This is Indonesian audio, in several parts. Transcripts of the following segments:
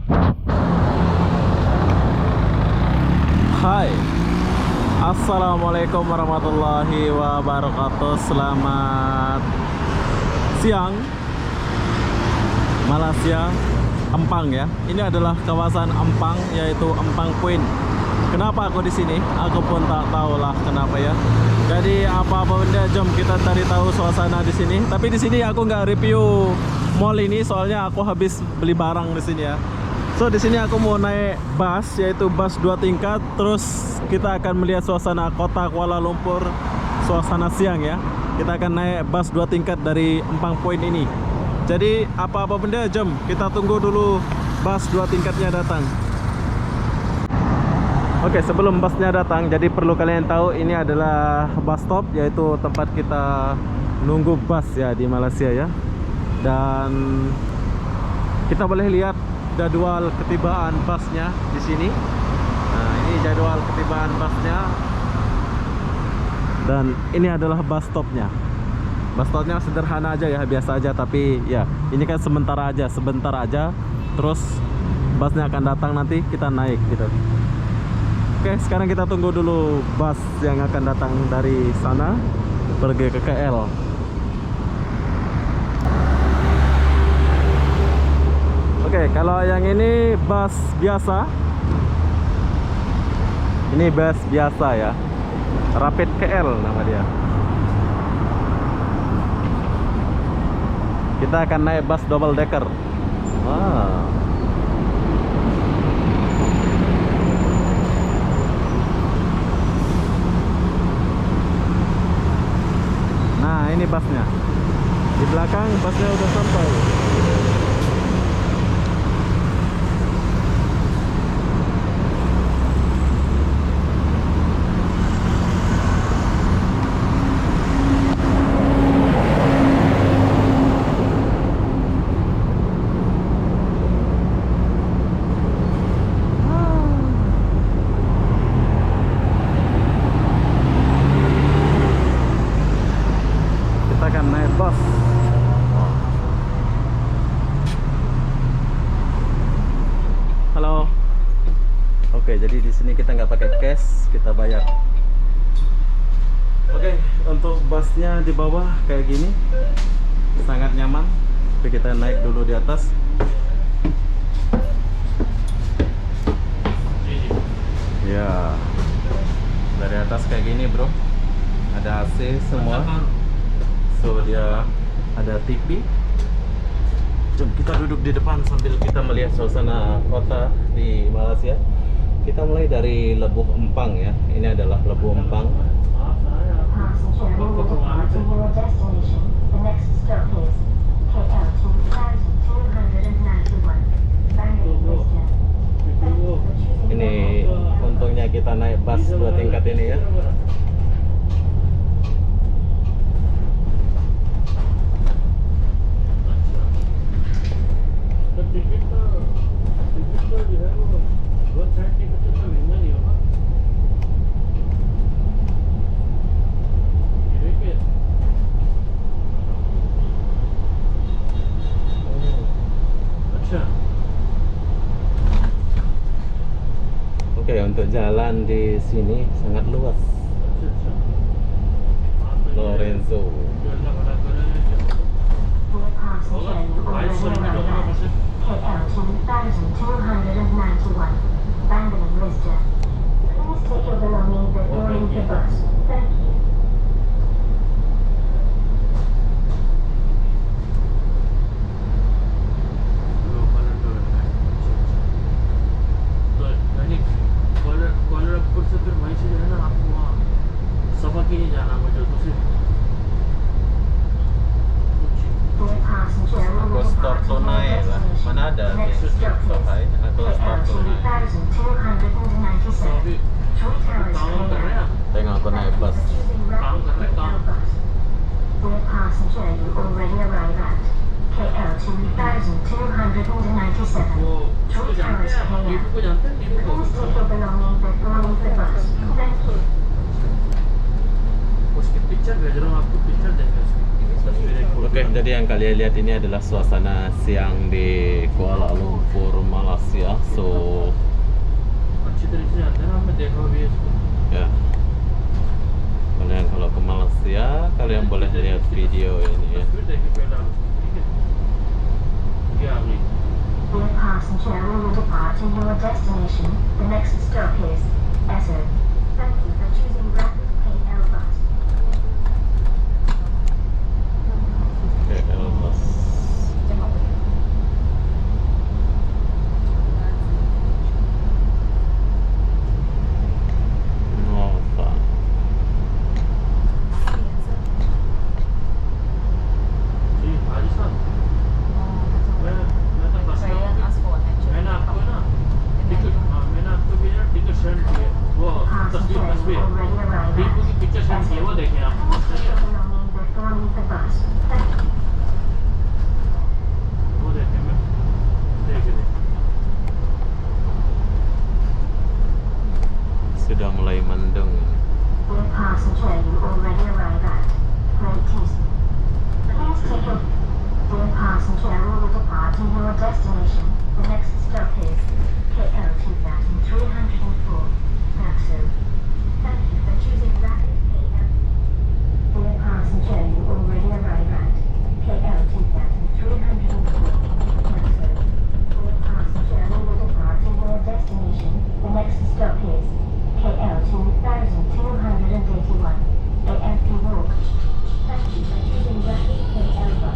Hai, assalamualaikum warahmatullahi wabarakatuh. Selamat siang, Malaysia, Empang ya. Ini adalah kawasan Empang, yaitu Empang Point. Kenapa aku di sini? Aku pun tak tahu lah kenapa ya. Jadi apa-apa benda, jom kita cari tahu suasana di sini. Tapi di sini aku nggak review mall ini, soalnya aku habis beli barang di sini ya. So di sini aku mau naik bus, yaitu bus 2 tingkat. Terus kita akan melihat suasana kota Kuala Lumpur, suasana siang ya. Kita akan naik bus 2 tingkat dari Empang Point ini. Jadi apa-apa benda, jom kita tunggu dulu bus 2 tingkatnya datang. Oke, sebelum busnya datang, jadi perlu kalian tahu ini adalah bus stop, yaitu tempat kita nunggu bus ya di Malaysia ya. Dan kita boleh lihat jadwal ketibaan busnya di sini. Nah, ini jadwal ketibaan busnya. Dan ini adalah bus stopnya. Bus stopnya sederhana aja ya, biasa aja. Tapi ya, ini kan sebentar aja. Terus busnya akan datang, nanti kita naik gitu. Oke, sekarang kita tunggu dulu bus yang akan datang dari sana pergi ke KL. Oke, kalau yang ini bus biasa. Ini bus biasa ya. Rapid KL nama dia. Kita akan naik bus double decker. Wow. Nah, ini busnya. Di belakang busnya udah sampai. Halo. Oke, jadi di sini kita nggak pakai cash, kita bayar. Oke, untuk busnya di bawah kayak gini, sangat nyaman. Tapi kita naik dulu di atas. Ya, dari atas kayak gini bro. Ada AC semua. So dia ada TV. Jom kita duduk di depan sambil kita melihat suasana kota di Malaysia. Kita mulai dari Lebuh Empang ya. Ini adalah Lebuh Empang. Ini untungnya kita naik bus 2 tingkat ini ya. Oke, untuk jalan di sini sangat luas. Lorenzo. Aku store tunai lah. Mana ada Sohai? Aku store tunai. Tengok aku naik bus. Oke, jadi yang kalian lihat ini adalah suasana siang di Kuala Lumpur, Malaysia. video ini ya. Dear passenger, we will depart in your destination. The next stop is Essen. Thank you for choosing Rapid KL Bus. KL Bus. Nova. Passenger, you already arrived at Essen. Please take your belongings before leave the bus. Thank you. Sudah mulai mendung ini. Dear passenger, you already arrived at Great Eastern. Please take your... Dear passenger, we will depart in your destination. The next stop is KL 2304, Maxo. Thank you for choosing Rapid KL. Dear passenger, you already arrived at KL 2304, Maxo. Dear passenger, we will depart in your destination. The next stop is KL 2281, AFP Walk. Thank you for choosing Rapid KL Bus.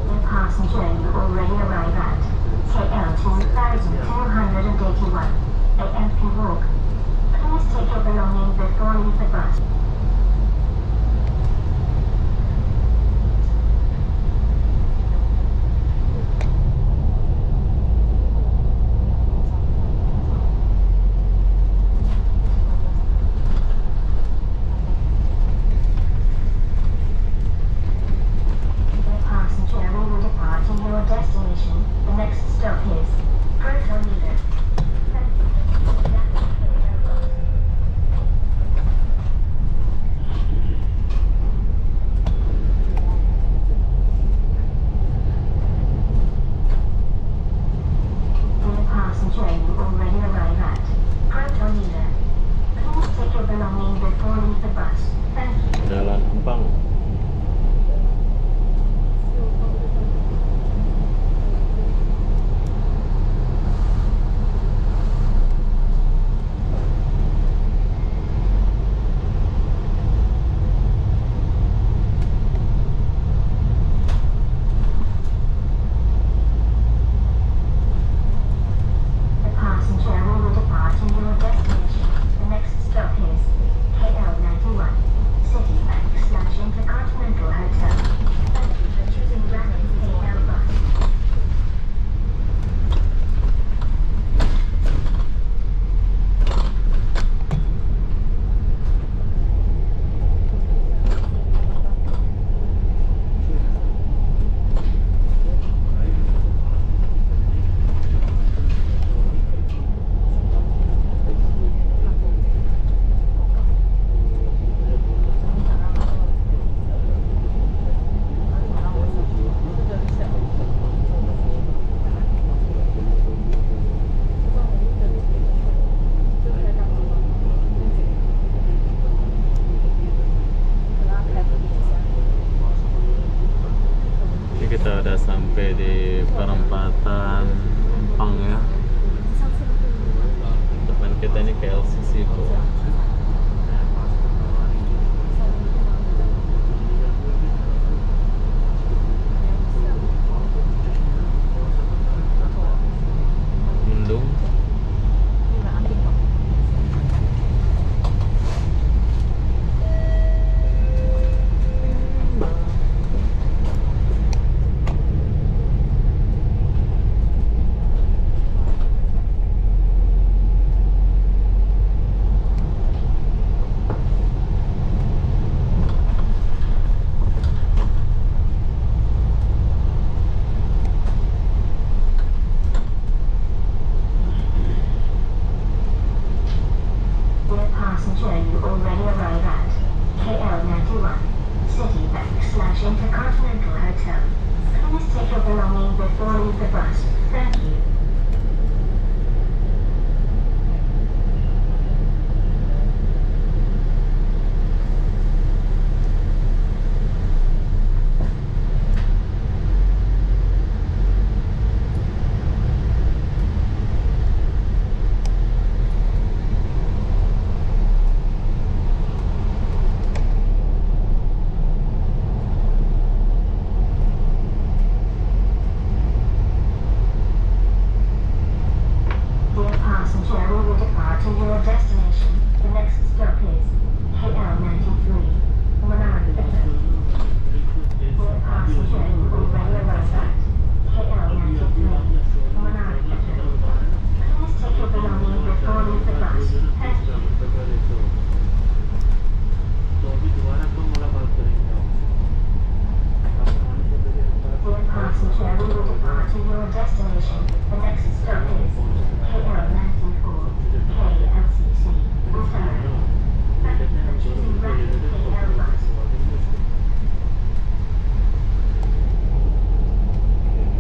Dear passenger, you already arrived at KL 2281, AFP Walk. Please take your belongings before leave the bus. Dear passenger, we will depart in your destination. The next stop is Proton Leader. Thank you for choosing Rapid KL Bus. Dear passenger, you already arrived at Proton Leader. Please take your belongings before leave the bus. Thank you. Jalan Ampang. The passenger, we will depart in your destination. The next stop is KL 91, Citibank/Intercontinental Hotel. Thank you for choosing Rapid KL Bus. Ini kita udah sampai di perempatan Ampang ya. Depan kita ini KLCC bro. passenger, we will depart to your destination. The next stop is KL94, KLCC, Utara. Thank you for choosing Rapid KL Bus.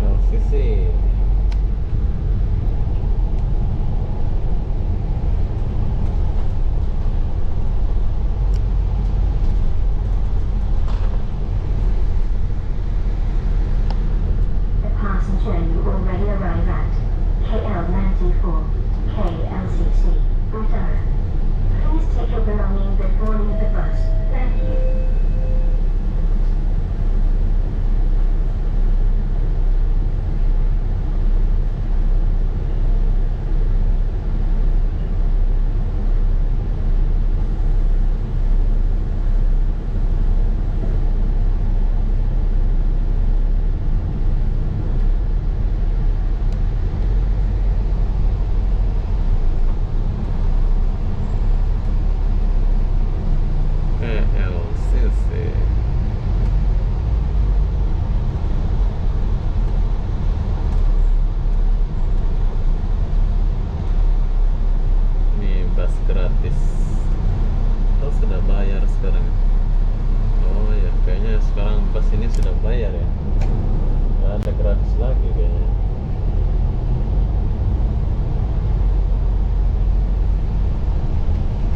LCC. The passenger you already arrive at KL94, KLCC, Utara. Please take your belongings before leave the bus. Thank you. LCC. Ini bus gratis. Oh, sudah bayar sekarang. Oh ya, kayaknya sekarang bus ini sudah bayar ya. Nggak ada gratis lagi kayaknya.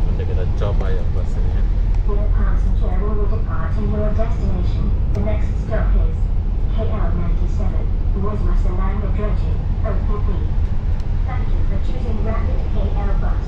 Nanti kita coba ya bus ini ya. Dear passenger, we will depart to your destination. The next stop is KL97, Wisma Selangor Dredging, OPP. Thank you for choosing Rapid KL Bus.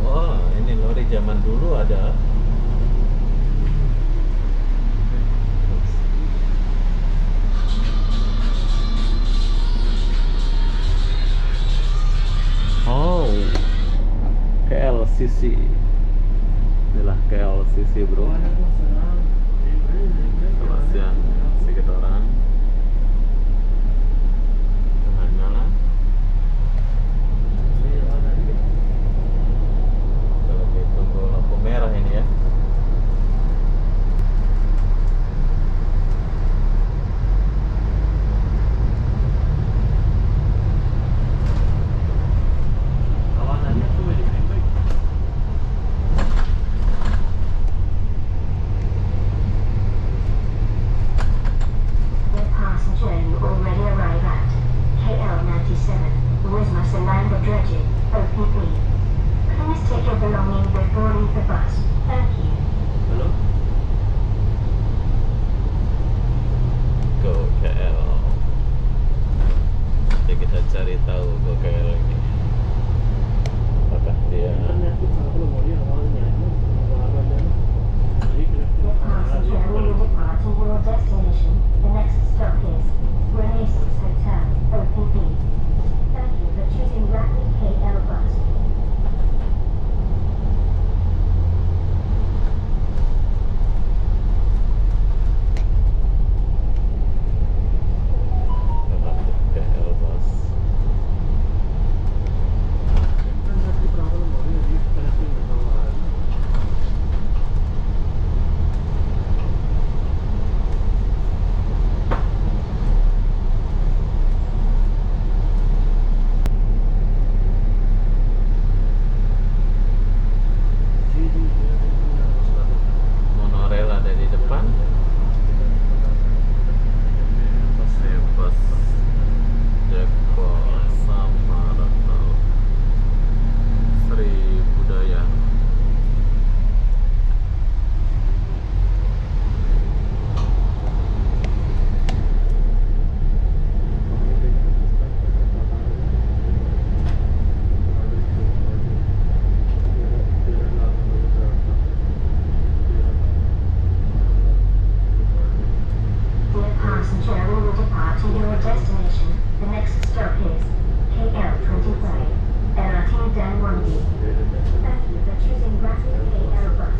Wah, ini lori zaman dulu ada. Oh, KLCC. Inilah KLCC, bro. Selamat siang, sedikit orang. Jangan nyala. Kita lagi tunggu lampu merah ini ya. The passenger you already arrive at KL97, Wisma Selangor Dredging, OPP. Please take your belongings before leave the bus. Thank you. Halo. Go KL. Nanti kita cari tahu Go KL ini. Apakah dia The passenger will depart to your destination. The next stop is Renaissance Hotel, OPP. Thank you for choosing Rapid KL Bus. Rapid KL bus? Monorail ada di depan. Bus Jeko Samarata Sri Budaya. Dear passenger, we will depart to your destination. The next stop is KL25, LRT Danwandi. Thank you for choosing Rapid KL Bus.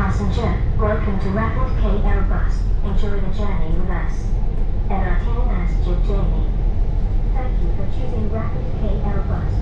passenger, welcome to Rapid KL Bus. Enjoy the journey with us. LRT passenger Jamie. Thank you for choosing Rapid KL Bus.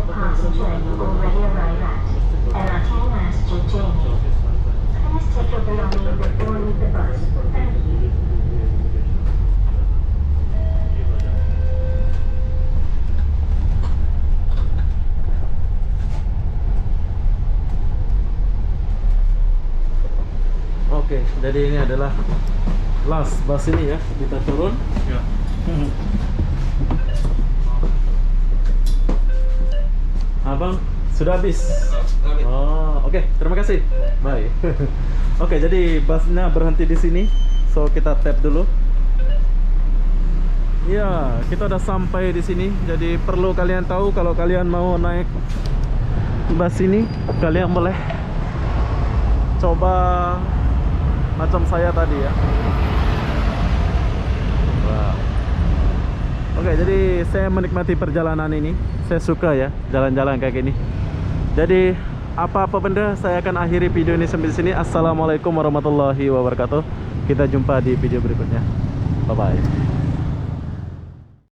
Passenger, you already arrived at LRT passenger Jamie. Please take your belongings before you leave the bus. Thank you. Oke, jadi ini adalah last bus ini ya. Kita turun. Ya. Abang sudah habis. Habis. Oh, oke. Terima kasih. Bye. Oke, jadi busnya berhenti di sini. So kita tap dulu. Ya, kita udah sampai di sini. Jadi perlu kalian tahu kalau kalian mau naik bus ini, kalian boleh coba macam saya tadi ya. Wow. Oke, jadi saya menikmati perjalanan ini. Saya suka ya jalan-jalan kayak gini. Jadi apa-apa benda saya akan akhiri video ini sampai sini. Assalamualaikum warahmatullahi wabarakatuh. Kita jumpa di video berikutnya. Bye bye.